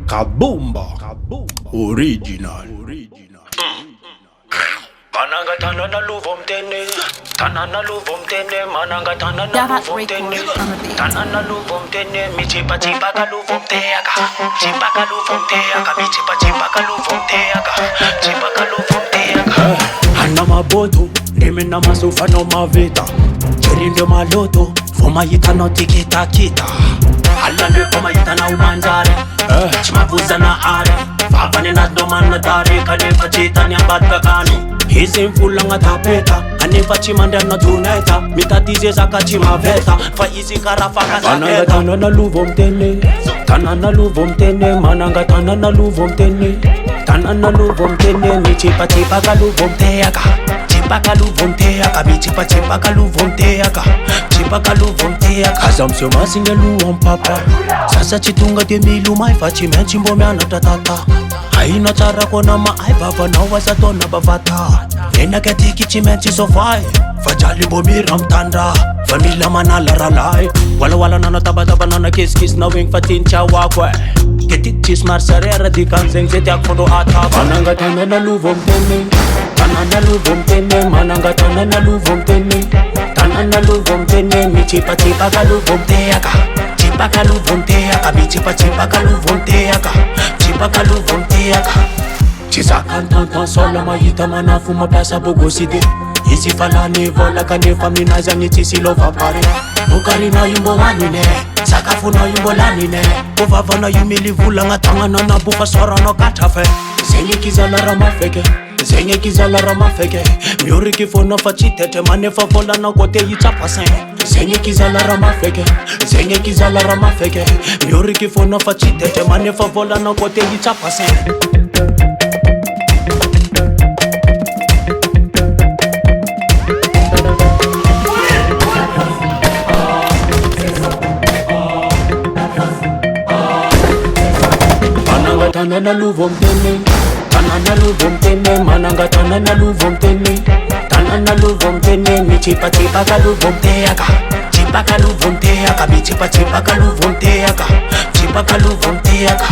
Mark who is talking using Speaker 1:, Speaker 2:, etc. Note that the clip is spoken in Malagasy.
Speaker 1: Kabumba. Original.
Speaker 2: Mananga tanana luvom tene, tanana luvom tene, mananga tanana
Speaker 3: Davalt
Speaker 2: luvom tene,
Speaker 3: Rwikordz on the beat.
Speaker 2: tanana luvom tene, mi chipa ka luvom teaka, chipa ka luvom teaka, mi chipa ka luvom teaka, chipa ka luvom teaka.
Speaker 1: Hana maboto, nime na masufa no mavita. Cheri ndio maloto, foma yita no tikita kita. Hala ndio kama yita na umanjare, chimabuza na are. Vavane na domana tare, kanefa chita nyambata kani. Hizi mfula nga tapeta, anefa chimanda na tuneta. Mitatize zaka chimaveta, faizi karafaka saketa. Mananga tanana luvom tene, tanana luvom tene. Mananga tanana luvom tene, tanana luvom tene. Mi chipa ka luvom teaka, chipa ka luvom teaka. Mi chipa ka luvom teaka, chipa ka luvom teaka. Azamsio masinge luvom papa, sasa chitunga demilu maifa chimenchi mbomeana tatata. Haina chara kona maaiva na wasatona bavata. Nena ketiki chimenchi sofai, fajali bomira mtanda. Familia manala ralai, wala nana tabata nana kiss na wing fatin chawakwe. Ketit chis marsarera di kanzeng zetiak fondo ata. Mananga tanana luvom tene, tanana luvom tene. Mananga tanana luvom tene, tanana luvom tene. Mi chipa ka luvom teaka, chipa ka luvom teaka. Mi chipa ka luvom teaka, chipa ka luvom teaka. Chisaka ntonton sola mayita manafu mapasa bogoside. Isi falani vola kanefa minaza nitisi lova pare. Mukari na yumbo wanine, sakafu na yumbo lanine. Kovava na yumili vula ngatangana na bufa sora no katafe. Zenye kizala ramafeke, zenye kizala ramafeke. Miori kifona fachitete manefa vola na kote yichapase. Zenye kizala ramafeke, zenye kizala ramafeke. Miori kifona fachitete manefa vola na kote yichapase. Tanana luvom tene, tanana luvom tene. Mananga tanana luvom tene, tanana luvom tene. Mi chipa ka luvom teaka, chipa ka luvom teaka. Mi chipa ka luvom teaka, chipa ka luvom teaka.